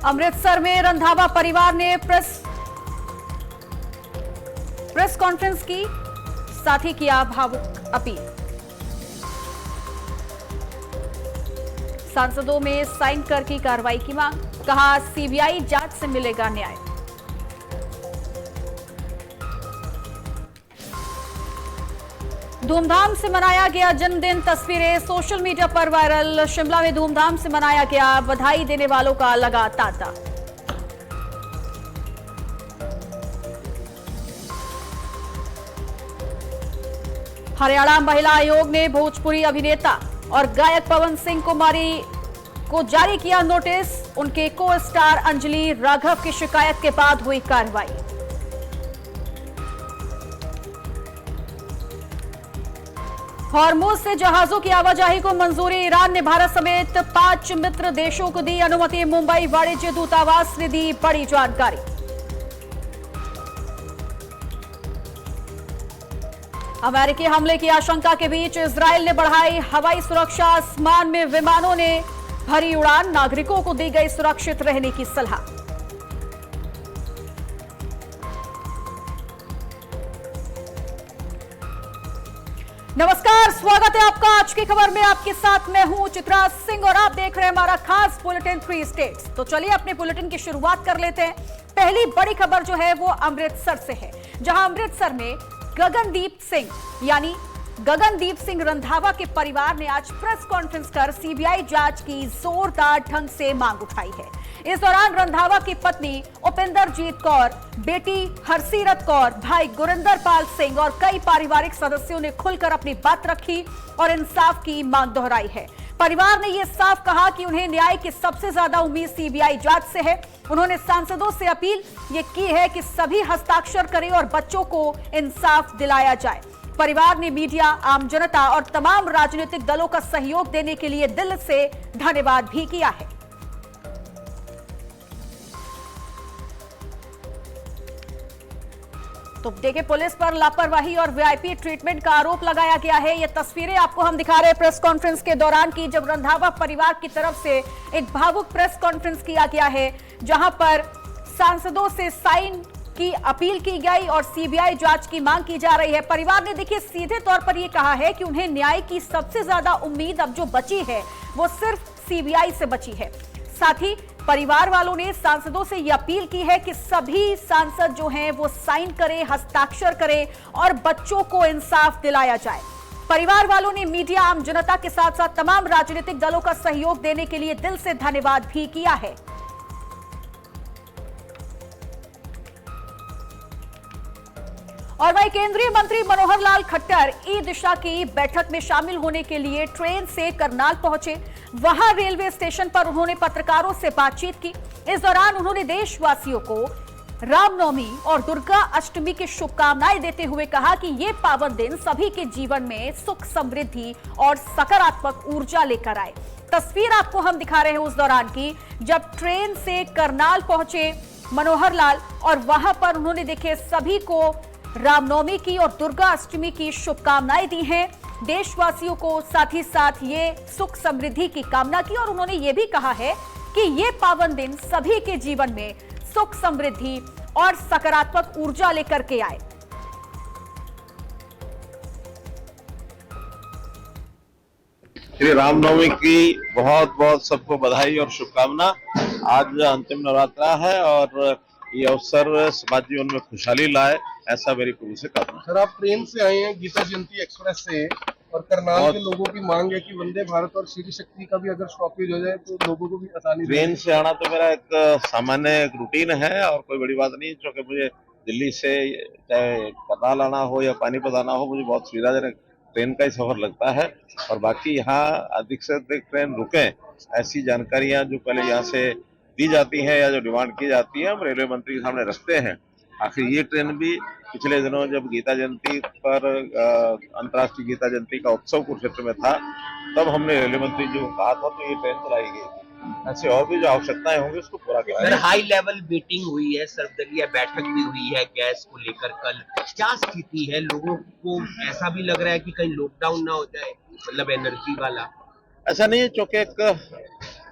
अमृतसर में रंधावा परिवार ने प्रेस कॉन्फ्रेंस की, साथ ही किया भावुक अपील। सांसदों में साइन कर की कार्रवाई की मांग, कहा सीबीआई जांच से मिलेगा न्याय। धूमधाम से मनाया गया जन्मदिन, तस्वीरें सोशल मीडिया पर वायरल। शिमला में धूमधाम से मनाया गया, बधाई देने वालों का लगा तांता। हरियाणा महिला आयोग ने भोजपुरी अभिनेता और गायक पवन सिंह कुमारी को जारी किया नोटिस। उनके को स्टार अंजलि राघव की शिकायत के बाद हुई कार्रवाई। हॉर्मुज से जहाजों की आवाजाही को मंजूरी, ईरान ने भारत समेत 5 मित्र देशों को दी अनुमति। मुंबई वाणिज्य दूतावास ने दी बड़ी जानकारी। अमेरिकी हमले की आशंका के बीच इजरायल ने बढ़ाई हवाई सुरक्षा, आसमान में विमानों ने भरी उड़ान, नागरिकों को दी गई सुरक्षित रहने की सलाह। नमस्कार, स्वागत है आपका आज की खबर में। आपके साथ मैं हूं चित्रा सिंह और आप देख रहे हैं हमारा खास बुलेटिन 3 स्टेट्स। तो चलिए अपने बुलेटिन की शुरुआत कर लेते हैं। पहली बड़ी खबर जो है वो अमृतसर से है, जहां अमृतसर में गगनदीप सिंह रंधावा के परिवार ने आज प्रेस कॉन्फ्रेंस कर सीबीआई जांच की जोरदार ढंग से मांग उठाई है। इस दौरान रंधावा की पत्नी उपिंदरजीत कौर, बेटी हरसीरत कौर, भाई गुरिंदर पाल सिंह और कई पारिवारिक सदस्यों ने खुलकर अपनी बात रखी और इंसाफ की मांग दोहराई है। परिवार ने यह साफ कहा कि उन्हें न्याय की सबसे ज्यादा उम्मीद सीबीआई जांच से है। उन्होंने सांसदों से अपील ये की है कि सभी हस्ताक्षर करें और बच्चों को इंसाफ दिलाया जाए। परिवार ने मीडिया, आम जनता और तमाम राजनीतिक दलों का सहयोग देने के लिए दिल से धन्यवाद भी किया है। तो देखिए, पुलिस पर लापरवाही और वीआईपी ट्रीटमेंट का आरोप लगाया गया है। ये तस्वीरें आपको हम दिखा रहे हैं प्रेस कॉन्फ्रेंस के दौरान की, जब रंधावा परिवार की तरफ से एक भावुक प्रेस कॉन्फ्रेंस किया गया है, जहां पर सांसदों से साइन की अपील की गई और सीबीआई जांच की मांग की जा रही है। परिवार ने देखिए सीधे तौर पर यह कहा है कि उन्हें न्याय की सबसे ज्यादा उम्मीद अब जो बची है वो सिर्फ सीबीआई से बची है। साथ ही परिवार वालों ने सांसदों से यह अपील की है कि सभी सांसद जो हैं वो साइन करें, हस्ताक्षर करें और बच्चों को इंसाफ दिलाया जाए। परिवार वालों ने मीडिया, आम जनता के साथ साथ तमाम राजनीतिक दलों का सहयोग देने के लिए दिल से धन्यवाद भी किया है। और वहीं केंद्रीय मंत्री मनोहर लाल खट्टर ई दिशा की बैठक में शामिल होने के लिए ट्रेन से करनाल पहुंचे। वहां रेलवे स्टेशन पर उन्होंने पत्रकारों से बातचीत की। इस दौरान उन्होंने देशवासियों को रामनवमी और दुर्गा अष्टमी की शुभकामनाएं देते हुए कहा कि ये पावन दिन सभी के जीवन में सुख, समृद्धि और सकारात्मक ऊर्जा लेकर आए। तस्वीर आपको हम दिखा रहे हैं उस दौरान की, जब ट्रेन से करनाल पहुंचे मनोहर लाल और वहां पर उन्होंने देखे सभी को रामनवमी की और दुर्गा अष्टमी की शुभकामनाएं दी हैं देशवासियों को, साथ ही साथ ये सुख समृद्धि की कामना की। और उन्होंने ये भी कहा है कि ये पावन दिन सभी के जीवन में सुख, समृद्धि और सकारात्मक ऊर्जा लेकर के आए। श्री रामनवमी की बहुत बहुत सबको बधाई और शुभकामना। आज अंतिम नवरात्रा है और ये अवसर समाज जीवन में खुशहाली लाए, ऐसा मेरी पूरी से कामना। सर, आप ट्रेन से आए हैं गीता जयंती एक्सप्रेस से, और करनाल के लोगों की मांग है कि वंदे भारत और श्री शक्ति का भी अगर स्टॉपेज हो जाए तो लोगों को भी आसानी। ट्रेन से आना तो मेरा एक सामान्य एक रूटीन है और कोई बड़ी बात नहीं, क्योंकि मुझे दिल्ली से चाहे करनाल आना हो या पानीपत आना हो, मुझे बहुत सुविधाजनक ट्रेन का ही सफर लगता है। और बाकी यहाँ अधिक से अधिक ट्रेन रुके, ऐसी जानकारियां जो पहले यहाँ से दी जाती है या जो डिमांड की जाती है, हम रेलवे मंत्री के सामने रखते हैं। आखिर ये ट्रेन भी पिछले दिनों जब गीता जयंती पर अंतर्राष्ट्रीय गीता जयंती का उत्सव कुरुक्षेत्र में था, तब हमने रेलवे मंत्री जी को कहा था, तो ये ट्रेन चलाई गई। ऐसे और भी जो आवश्यकताएं होंगी उसको पूरा कराया। सर, हाई लेवल मीटिंग हुई है, सर्वदलीय बैठक भी हुई है गैस को लेकर। कल क्या स्थिति है? लोगों को ऐसा भी लग रहा है कि कहीं लॉकडाउन ना हो जाए, मतलब एनर्जी वाला। ऐसा नहीं है, चूंकि एक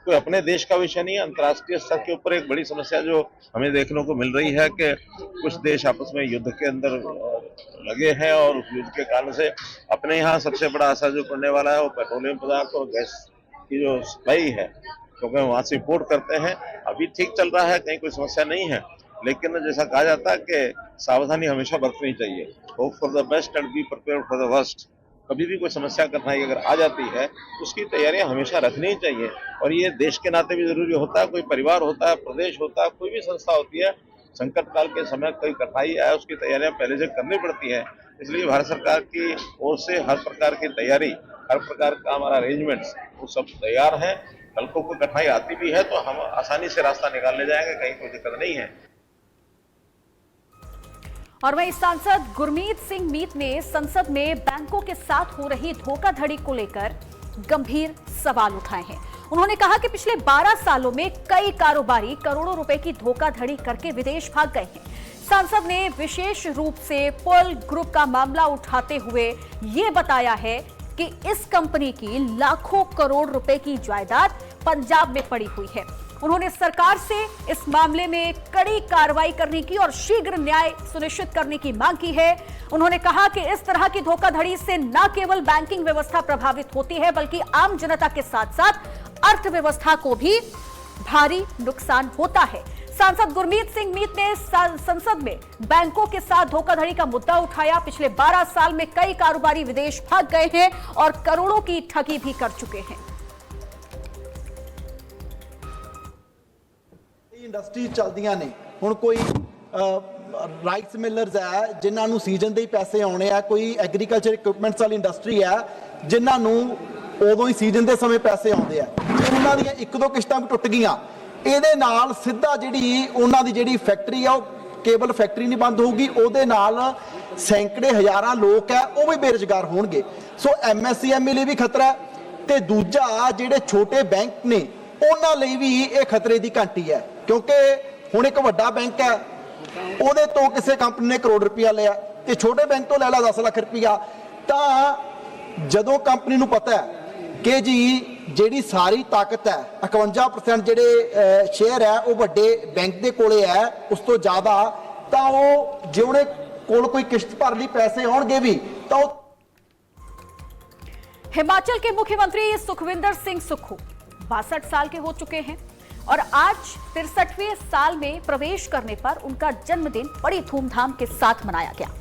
कोई अपने देश का विषय नहीं है। अंतर्राष्ट्रीय स्तर के ऊपर एक बड़ी समस्या जो हमें देखने को मिल रही है कि कुछ देश आपस में युद्ध के अंदर लगे हैं और उस युद्ध के कारण से अपने यहाँ सबसे बड़ा असर जो पड़ने वाला है वो पेट्रोलियम पदार्थ और गैस की जो सप्लाई है, क्योंकि हम वहां से इम्पोर्ट करते हैं। अभी ठीक चल रहा है, कहीं कोई समस्या नहीं है, लेकिन जैसा कहा जाता है कि सावधानी हमेशा बरतनी चाहिए। Hope for the best and be prepared for the worst. कभी भी कोई समस्या कठिनाई अगर आ जाती है तो उसकी तैयारियां हमेशा रखनी ही चाहिए, और ये देश के नाते भी जरूरी होता है। कोई परिवार होता है, प्रदेश होता है, कोई भी संस्था होती है, संकट काल के समय कोई कठिनाई आए उसकी तैयारियां पहले से करनी पड़ती है। इसलिए भारत सरकार की ओर से हर प्रकार की तैयारी, हर प्रकार का हमारा अरेंजमेंट्स वो सब तैयार है। कल को कोई कठिनाई आती भी है तो हम आसानी से रास्ता निकाल ले जाएंगे, कहीं कोई दिक्कत नहीं है। और वहीं सांसद गुरमीत सिंह मीत ने संसद में बैंकों के साथ हो रही धोखाधड़ी को लेकर गंभीर सवाल उठाए हैं। उन्होंने कहा कि पिछले 12 सालों में कई कारोबारी करोड़ों रुपए की धोखाधड़ी करके विदेश भाग गए हैं। सांसद ने विशेष रूप से पर्ल ग्रुप का मामला उठाते हुए ये बताया है कि इस कंपनी की लाखों करोड़ रुपए की जायदाद पंजाब में पड़ी हुई है। उन्होंने सरकार से इस मामले में कड़ी कार्रवाई करने की और शीघ्र न्याय सुनिश्चित करने की मांग की है। उन्होंने कहा कि इस तरह की धोखाधड़ी से न केवल बैंकिंग व्यवस्था प्रभावित होती है, बल्कि आम जनता के साथ साथ अर्थव्यवस्था को भी भारी नुकसान होता है। सांसद गुरमीत सिंह मीत ने संसद में बैंकों के साथ धोखाधड़ी का मुद्दा उठाया। पिछले 12 साल में कई कारोबारी विदेश भाग गए हैं और करोड़ों की ठगी भी कर चुके हैं। इंडस्ट्री चलदियां ने हुण कोई राइस मिलर्स है जिन्हां नूं सीजन दे ही पैसे आने आ, कोई एग्रीकल्चर इक्विपमेंट्स वाली इंडस्ट्री है जिन्हां नूं उदों ही सीजन दे समय पैसे आउंदे आ। उन्हां दीयां एक दो किश्तां भी टुट गईयां, ਇਹਦੇ ਨਾਲ ਸਿੱਧਾ ਜਿਹੜੀ ਉਹਨਾਂ ਦੀ ਜਿਹੜੀ ਫੈਕਟਰੀ ਆ ਉਹ ਕੇਵਲ ਫੈਕਟਰੀ ਨਹੀਂ ਬੰਦ ਹੋਊਗੀ, ਉਹਦੇ ਨਾਲ ਸੈਂਕੜੇ ਹਜ਼ਾਰਾਂ ਲੋਕ ਆ ਉਹ ਵੀ ਬੇਰੁਜ਼ਗਾਰ ਹੋਣਗੇ। ਸੋ ਐਮਐਸਐਮਈ ਲਈ ਵੀ ਖਤਰਾ ਤੇ ਦੂਜਾ ਜਿਹੜੇ ਛੋਟੇ ਬੈਂਕ ਨੇ ਉਹਨਾਂ ਲਈ ਵੀ ਇਹ ਖਤਰੇ ਦੀ ਘੰਟੀ ਹੈ, ਕਿਉਂਕਿ ਹੁਣ ਇੱਕ ਵੱਡਾ ਬੈਂਕ ਹੈ ਉਹਦੇ ਤੋਂ ਕਿਸੇ ਕੰਪਨੀ ਨੇ ਕਰੋੜ ਰੁਪਇਆ ਲਿਆ ਤੇ ਛੋਟੇ ਬੈਂਕ ਤੋਂ ਲੈ ਲਾ 10 ਲੱਖ ਰੁਪਇਆ, ਤਾਂ ਜਦੋਂ ਕੰਪਨੀ ਨੂੰ ਪਤਾ ਹੈ कि जी ਜਿਹੜੀ ਸਾਰੀ ਤਾਕਤ ਹੈ 51% ਜਿਹੜੇ ਸ਼ੇਅਰ ਹੈ ਉਹ ਵੱਡੇ ਬੈਂਕ ਦੇ ਕੋਲੇ ਹੈ ਉਸ ਤੋਂ ਜ਼ਿਆਦਾ, ਤਾਂ ਉਹ ਜੇ ਉਹਨੇ ਕੋਲ ਕੋਈ ਕਿਸ਼ਤ ਭਰ ਲਈ पैसे ਆਉਣਗੇ भी ਤਾਂ ਉਹ। हिमाचल के मुख्यमंत्री सुखविंदर सिंह सुक्खू 62 साल के हो चुके हैं और आज 63वें साल में प्रवेश करने पर उनका जन्मदिन बड़ी धूमधाम के साथ मनाया गया।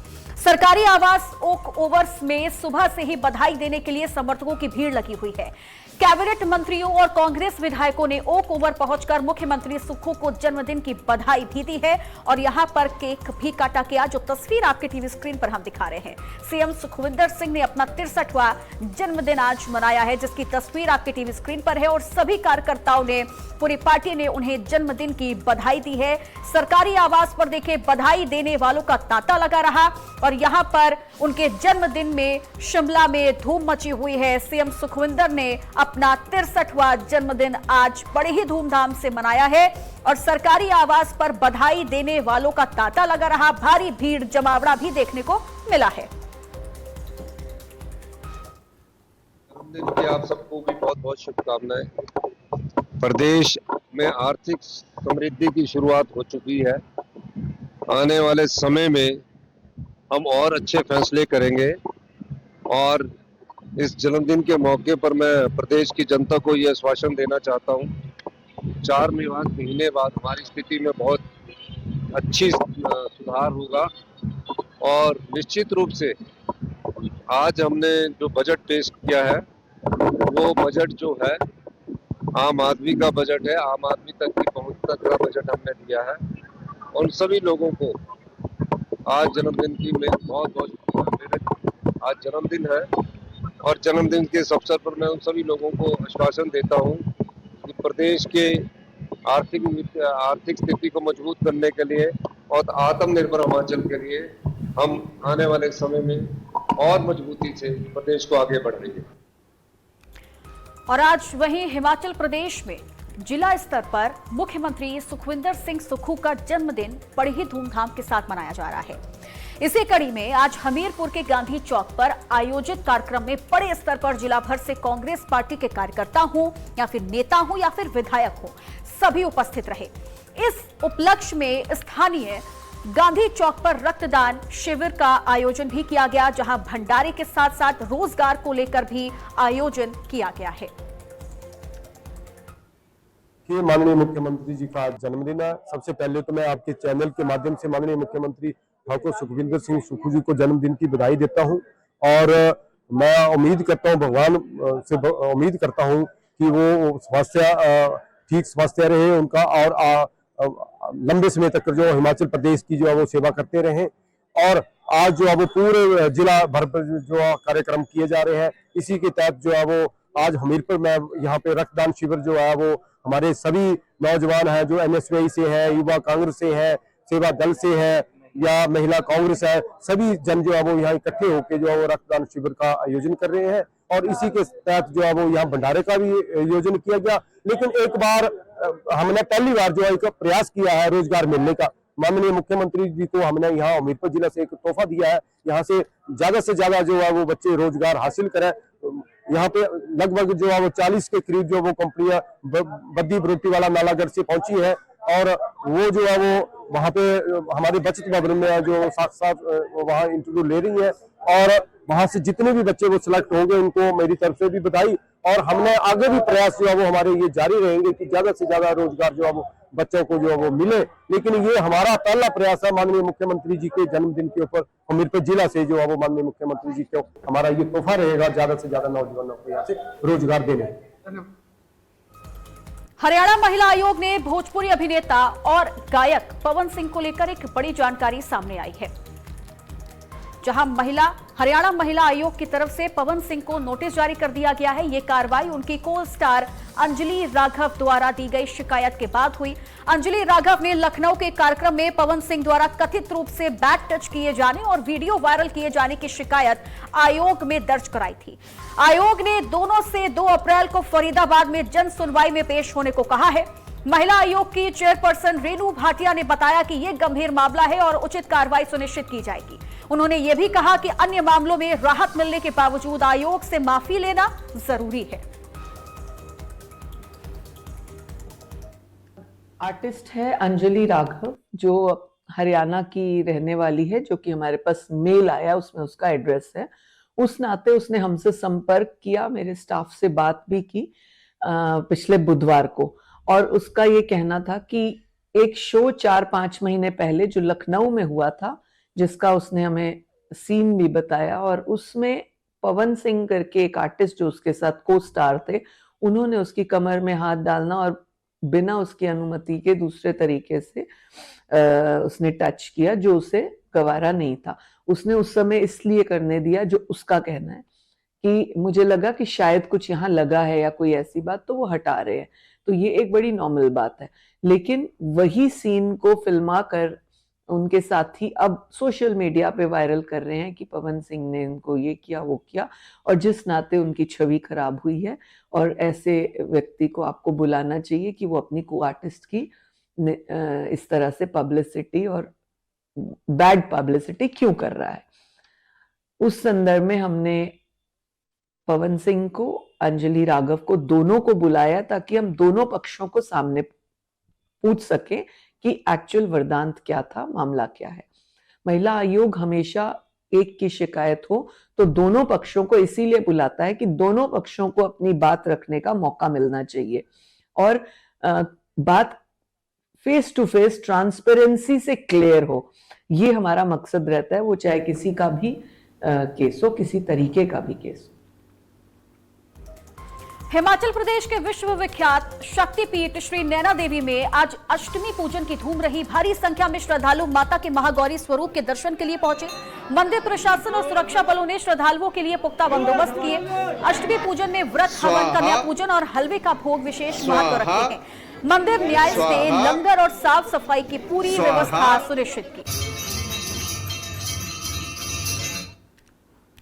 सरकारी आवास ओक ओवर्स में सुबह से ही बधाई देने के लिए समर्थकों की भीड़ लगी हुई है। कैबिनेट मंत्रियों और कांग्रेस विधायकों ने ओक ओवर पहुंचकर मुख्यमंत्री सुक्खू को जन्मदिन की बधाई भी दी है और यहां पर केक भी काटा गया, जो तस्वीर आपके टीवी स्क्रीन पर हम दिखा रहे हैं। सीएम सुखविंदर सिंह ने अपना 63वां जन्मदिन आज मनाया है, जिसकी तस्वीर आपके टीवी स्क्रीन पर है और सभी कार्यकर्ताओं ने, पूरी पार्टी ने उन्हें जन्मदिन की बधाई दी है। सरकारी आवास पर देखे बधाई देने वालों का तांता लगा रहा और यहां पर उनके जन्मदिन में शिमला में धूम मची हुई है। सीएम सुखविंदर ने अपना 63वां जन्मदिन आज बड़े ही धूमधाम से मनाया है और सरकारी आवास पर बधाई देने वालों का तांता लगा रहा। भारी भीड़ जमावड़ा भी देखने को मिला है। जन्मदिन की आप सबको भी बहुत बहुत शुभकामनाएं। प्रदेश में आर्थिक समृद्धि की शुरुआत हो चुकी है। आने वाले समय में हम और अच्छे फैसले करेंगे और इस जन्मदिन के मौके पर मैं प्रदेश की जनता को यह आश्वासन देना चाहता हूं, 4 महीने बाद हमारी स्थिति में बहुत अच्छी सुधार होगा और निश्चित रूप से आज हमने जो बजट पेश किया है वो बजट जो है आम आदमी का बजट है, आम आदमी तक की पहुंच तक का बजट हमने दिया है। उन सभी लोगों को आज जन्मदिन की बहुत बहुत मेरे आज जन्मदिन है और जन्मदिन के इस अवसर पर मैं उन सभी लोगों को आश्वासन देता हूं कि प्रदेश के आर्थिक स्थिति को मजबूत करने के लिए और आत्मनिर्भर हिमाचल के लिए हम आने वाले समय में और मजबूती से प्रदेश को आगे बढ़ाएंगे। और आज वहीं हिमाचल प्रदेश में जिला स्तर पर मुख्यमंत्री सुखविंदर सिंह सुक्खू का जन्मदिन बड़ी ही धूमधाम के साथ मनाया जा रहा है। इसी कड़ी में आज हमीरपुर के गांधी चौक पर आयोजित कार्यक्रम में बड़े स्तर पर जिला भर से कांग्रेस पार्टी के कार्यकर्ता हो या फिर नेता हो या फिर विधायक हो, सभी उपस्थित रहे। इस उपलक्ष्य में स्थानीय गांधी चौक पर रक्तदान शिविर का आयोजन भी किया गया, जहां भंडारे के साथ साथ रोजगार को लेकर भी आयोजन किया गया है। माननीय मुख्यमंत्री जी का जन्मदिन है। सबसे पहले तो मैं आपके चैनल के माध्यम से माननीय मुख्यमंत्री ठाकुर सुखविंदर सिंह सुक्खू जी को जन्मदिन की बधाई देता हूं और मैं उम्मीद करता हूं, भगवान से उम्मीद करता हूं कि वो ठीक स्वास्थ्य रहे उनका और लंबे समय तक जो हिमाचल प्रदेश की जो है वो सेवा करते रहें। और आज जो है वो पूरे जिला भर पर जो कार्यक्रम किए जा रहे हैं, इसी के तहत जो है वो आज हमीरपुर में यहाँ पे रक्तदान शिविर जो है वो हमारे सभी नौजवान हैं जो NSY से है, युवा कांग्रेस से है, सेवा दल से है या महिला कांग्रेस है, सभी जन जो है वो यहाँ इकट्ठे होकर जो है वो रक्तदान शिविर का आयोजन कर रहे हैं। और इसी के तहत जो है वो यहाँ भंडारे का भी आयोजन किया गया। लेकिन एक बार हमने पहली बार जो है एक प्रयास किया है रोजगार मिलने का। माननीय मुख्यमंत्री जी को हमने यहाँ हमीरपुर जिला से एक तोहफा दिया है, यहाँ से ज्यादा जो है वो बच्चे रोजगार हासिल करें। यहाँ पे लगभग जो है वो 40 के करीब जो वो कंपनियां बद्दी बरोटी वाला नालागढ़ से पहुंची है और वो जो है वो वहाँ पे हमारे बचत भवन में जो साथ वहाँ इंटरव्यू ले रही है और वहाँ से जितने भी बच्चे वो सिलेक्ट होंगे उनको मेरी तरफ से भी बधाई। और हमने आगे भी प्रयास जो है वो हमारे ये जारी रहेंगे कि ज्यादा से ज्यादा रोजगार जो है वो बच्चों को जो है वो मिले। लेकिन ये हमारा पहला प्रयास है माननीय मुख्यमंत्री जी के जन्मदिन के ऊपर हमीरपुर जिला से जो है वो माननीय मुख्यमंत्री जी को हमारा ये तोहफा रहेगा ज्यादा से ज्यादा नौजवानों को यहाँ से रोजगार देने। हरियाणा महिला आयोग ने भोजपुरी अभिनेता और गायक पवन सिंह को लेकर एक बड़ी जानकारी सामने आई है, जहां हरियाणा महिला आयोग की तरफ से पवन सिंह को नोटिस जारी कर दिया गया है। ये कार्रवाई उनकी को स्टार अंजलि राघव द्वारा दी गई शिकायत के बाद हुई। अंजलि राघव ने लखनऊ के कार्यक्रम में पवन सिंह द्वारा कथित रूप से बैक टच किए जाने और वीडियो वायरल किए जाने की शिकायत आयोग में दर्ज कराई थी। आयोग ने दोनों से 2 अप्रैल को फरीदाबाद में जन सुनवाई में पेश होने को कहा है। महिला आयोग की चेयरपर्सन रेणु भाटिया ने बताया कि यह गंभीर मामला है और उचित कार्रवाई सुनिश्चित की जाएगी। उन्होंने यह भी कहा कि अन्य मामलों में राहत मिलने के बावजूद आयोग से माफी लेना जरूरी है। आर्टिस्ट है अंजलि राघव जो हरियाणा की रहने वाली है, जो कि हमारे पास मेल आया उसमें उसका एड्रेस है। उस नाते उसने हमसे संपर्क किया, मेरे स्टाफ से बात भी की पिछले बुधवार को, और उसका ये कहना था कि एक शो 4-5 महीने पहले जो लखनऊ में हुआ था, जिसका उसने हमें सीन भी बताया, और उसमें पवन सिंह करके एक आर्टिस्ट जो उसके साथ को स्टार थे, उन्होंने उसकी कमर में हाथ डालना और बिना उसकी अनुमति के दूसरे तरीके से उसने टच किया, जो उसे गवारा नहीं था। उसने उस समय इसलिए करने दिया, जो उसका कहना है कि मुझे लगा कि शायद कुछ यहाँ लगा है या कोई ऐसी बात, तो वो हटा रहे हैं। तो ये एक बड़ी नॉर्मल बात है। लेकिन वही सीन को फिल्मा कर उनके साथी अब सोशल मीडिया पे वायरल कर रहे हैं कि पवन सिंह ने इनको ये किया वो किया, और जिस नाते उनकी छवि खराब हुई है, और ऐसे व्यक्ति को आपको बुलाना चाहिए कि वो अपनी को आर्टिस्ट की इस तरह से पब्लिसिटी और बैड पब्लिसिटी क्यों कर रहा है। उस संदर्भ में हमने पवन सिंह को, अंजलि राघव को, दोनों को बुलाया ताकि हम दोनों पक्षों को सामने पूछ सकें कि एक्चुअल वरदांत क्या था, मामला क्या है। महिला आयोग हमेशा एक की शिकायत हो तो दोनों पक्षों को इसीलिए बुलाता है कि दोनों पक्षों को अपनी बात रखने का मौका मिलना चाहिए और बात फेस टू फेस ट्रांसपेरेंसी से क्लियर हो। ये हमारा मकसद रहता है, वो चाहे किसी का भी केस हो, किसी तरीके का भी केस हो। हिमाचल प्रदेश के विश्व विख्यात शक्तिपीठ श्री नैना देवी में आज अष्टमी पूजन की धूम रही। भारी संख्या में श्रद्धालु माता के महागौरी स्वरूप के दर्शन के लिए पहुंचे। मंदिर प्रशासन और सुरक्षा बलों ने श्रद्धालुओं के लिए पुख्ता बंदोबस्त किए। अष्टमी पूजन में व्रत, हवन, कन्या पूजन और हलवे का भोग विशेष महत्व रखते हैं। मंदिर न्याय से लंगर और साफ सफाई की पूरी व्यवस्था सुनिश्चित की।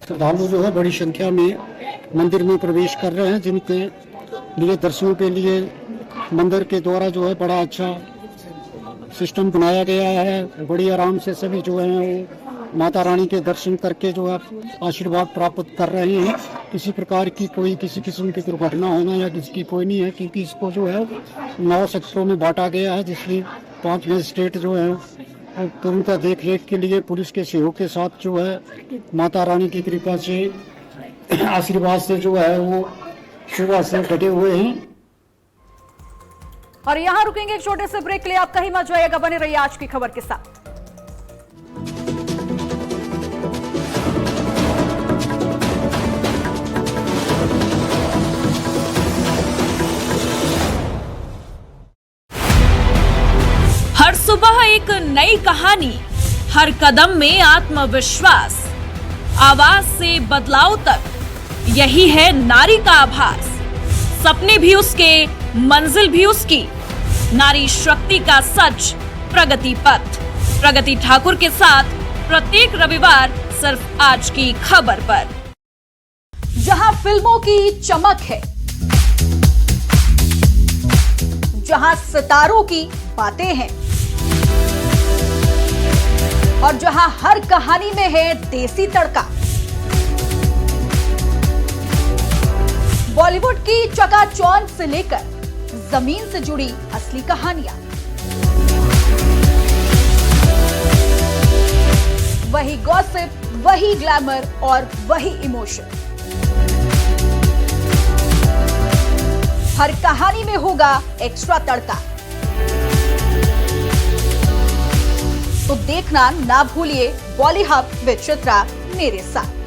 श्रद्धालु जो है बड़ी संख्या में मंदिर में प्रवेश कर रहे हैं, जिनके लिए दर्शनों के लिए मंदिर के द्वारा जो है बड़ा अच्छा सिस्टम बनाया गया है। बड़ी आराम से सभी जो हैं वो माता रानी के दर्शन करके जो है आशीर्वाद प्राप्त कर रहे हैं। किसी प्रकार की कोई किसी किस्म की दुर्घटना होना या किसी की कोई नहीं है, क्योंकि इसको जो है 9 सेक्टरों में बांटा गया है, जिसमें 5 मजिस्ट्रेट जो है तो उनका देख रेख के लिए पुलिस के सहयोग के साथ जो है माता रानी की कृपा से आशीर्वाद से जो है वो सुबह से डटे हुए हैं। और यहां रुकेंगे एक छोटे से ब्रेक के लिए। आप कहीं मत जाइएगा, बने रहिए आज की खबर के साथ। हर सुबह एक नई कहानी, हर कदम में आत्मविश्वास, आवाज से बदलाव तक, यही है नारी का आभास। सपने भी उसके, मंजिल भी उसकी, नारी शक्ति का सच प्रगति पथ। प्रगति ठाकुर के साथ प्रत्येक रविवार सिर्फ आज की खबर पर। जहां फिल्मों की चमक है, जहां सितारों की बातें हैं और जहां हर कहानी में है देसी तड़का। बॉलीवुड की चकाचौंध से लेकर जमीन से जुड़ी असली कहानियां, वही गॉसिप, वही ग्लैमर और वही इमोशन। हर कहानी में होगा एक्स्ट्रा तड़का। तो देखना ना भूलिए बॉली हब विद चित्रा मेरे साथ।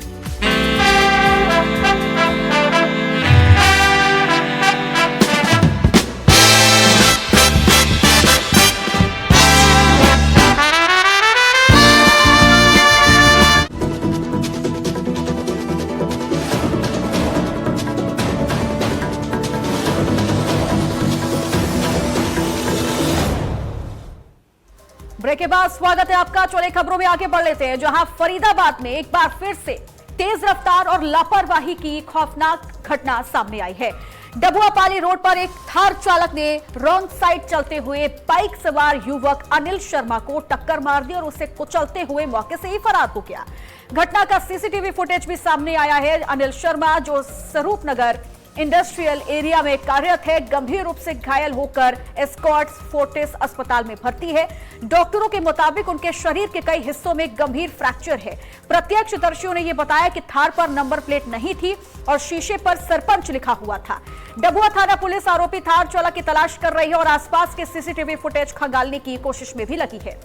ब्रेक के बाद स्वागत है आपका। चौले खबरों में आगे बढ़ लेते हैं, जहां फरीदाबाद में एक बार फिर से तेज रफ्तार और लापरवाही की खौफनाक घटना सामने आई है। डबुआपाली रोड पर एक थार चालक ने रॉन्ग साइड चलते हुए बाइक सवार युवक अनिल शर्मा को टक्कर मार दी और उसे कुचलते हुए मौके से ही फरार हो गया। घटना का सीसीटीवी फुटेज भी सामने आया है। अनिल शर्मा जो स्वरूप नगर इंडस्ट्रियल एरिया में कार्यरत है, गंभीर रूप से घायल होकर एस्कॉर्ट्स फोर्टिस अस्पताल में भर्ती है। डॉक्टरों के मुताबिक उनके शरीर के कई हिस्सों में गंभीर फ्रैक्चर है। प्रत्यक्षदर्शियों ने यह बताया कि थार पर नंबर प्लेट नहीं थी और शीशे पर सरपंच लिखा हुआ था। डबुआ थाना पुलिस आरोपी थार चालक की तलाश कर रही है और आसपास के सीसीटीवी फुटेज खंगालने की कोशिश में भी लगी है।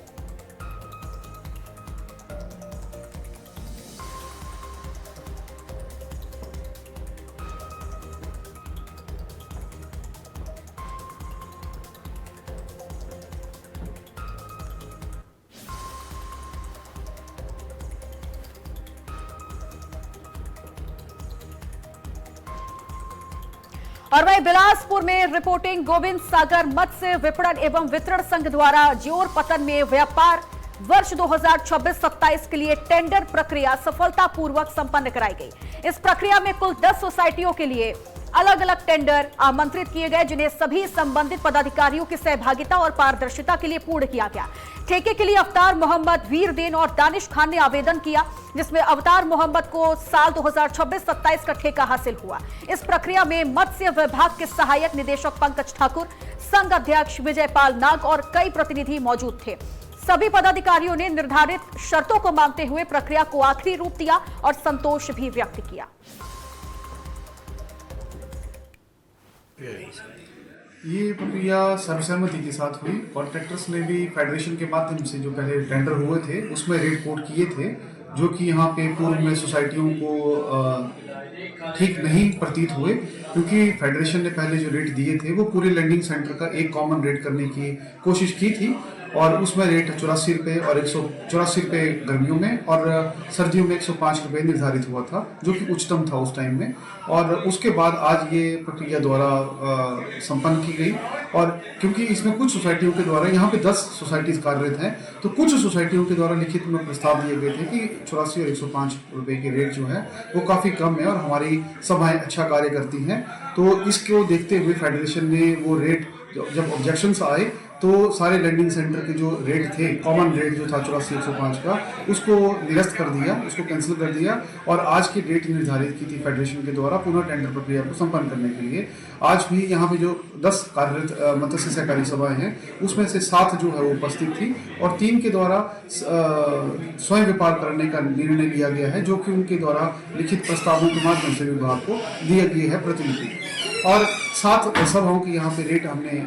और वहीं बिलासपुर में रिपोर्टिंग गोविंद सागर मत्स्य विपणन एवं वितरण संघ द्वारा जियोर पतन में व्यापार वर्ष 2026-27 के लिए टेंडर प्रक्रिया सफलतापूर्वक संपन्न कराई गई। इस प्रक्रिया में कुल 10 सोसाइटियों के लिए अलग अलग टेंडर आमंत्रित किए गए, जिन्हें सभी संबंधित पदाधिकारियों की सहभागिता और पारदर्शिता के लिए पूर्ण किया गया। ठेके के लिए अवतार मोहम्मद, वीरदेन और दानिश खान ने आवेदन किया, जिसमें अवतार मोहम्मद को साल 2026-27 का ठेका हासिल हुआ। इस प्रक्रिया में मत्स्य विभाग के सहायक निदेशक पंकज ठाकुर, संघ अध्यक्ष विजयपाल नाग और कई प्रतिनिधि मौजूद थे। सभी पदाधिकारियों ने निर्धारित शर्तों को मानते हुए प्रक्रिया को आखिरी रूप दिया और संतोष भी व्यक्त किया। ये प्रक्रिया सर्वसहमति के साथ हुई। कॉन्ट्रैक्टर्स ने भी फेडरेशन के माध्यम से जो पहले टेंडर हुए थे उसमें रेट कोड किए थे, जो कि यहाँ पे पूर्व में सोसाइटियों को ठीक नहीं प्रतीत हुए, क्योंकि फेडरेशन ने पहले जो रेट दिए थे वो पूरे लैंडिंग सेंटर का एक कॉमन रेट करने की कोशिश की थी और उसमें रेट 84 रुपये और 184 रुपये गर्मियों में और सर्दियों में 105 रुपये निर्धारित हुआ था, जो कि उच्चतम था उस टाइम में। और उसके बाद आज ये प्रक्रिया द्वारा संपन्न की गई। और क्योंकि इसमें कुछ सोसाइटियों के द्वारा, यहाँ पे 10 सोसाइटीज कार्यरत हैं, तो कुछ सोसाइटियों के द्वारा लिखित में प्रस्ताव दिए गए थे कि 84 और 105 रुपये के रेट जो है वो काफ़ी कम है और हमारी सभाएँ अच्छा कार्य करती हैं। तो इसको देखते हुए फेडरेशन ने वो रेट, जब ऑब्जेक्शंस आए तो सारे लैंडिंग सेंटर के जो रेट थे, कॉमन रेट जो था 84,105 का, उसको निरस्त कर दिया, उसको कैंसिल कर दिया और आज की डेट निर्धारित की थी फेडरेशन के द्वारा पुनः टेंडर प्रक्रिया को संपन्न करने के लिए। आज भी यहाँ पे जो 10 कार्यरत मत्स्य सहकारी सभाएं हैं उसमें से 7 जो है वो उपस्थित थी और 3 के द्वारा स्वयं व्यापार करने का निर्णय लिया गया है, जो कि उनके द्वारा लिखित प्रस्तावों के माध्यम से विभाग को दिया गया है प्रतिनिधि। और 7 सभाओं के यहाँ पे रेट हमने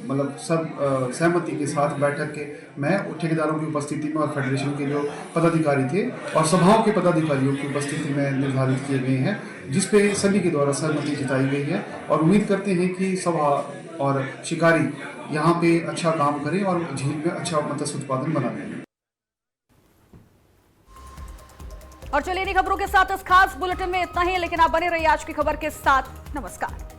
मतलब सब सहमति के साथ बैठक के मैं ठेकेदारों की उपस्थिति में और फेडरेशन के जो पदाधिकारी थे और सभाओं के पदाधिकारियों की उपस्थिति में निर्धारित किए गए हैं, जिसपे सभी के द्वारा सहमति जताई गई है और उम्मीद करते हैं कि सभा और शिकारी यहाँ पे अच्छा काम करें और झील में अच्छा मत्स्य उत्पादन बनाएं। और चलिए इन खबरों के साथ इस खास बुलेटिन में इतना ही, लेकिन आप बने रहिए आज की खबर के साथ। नमस्कार।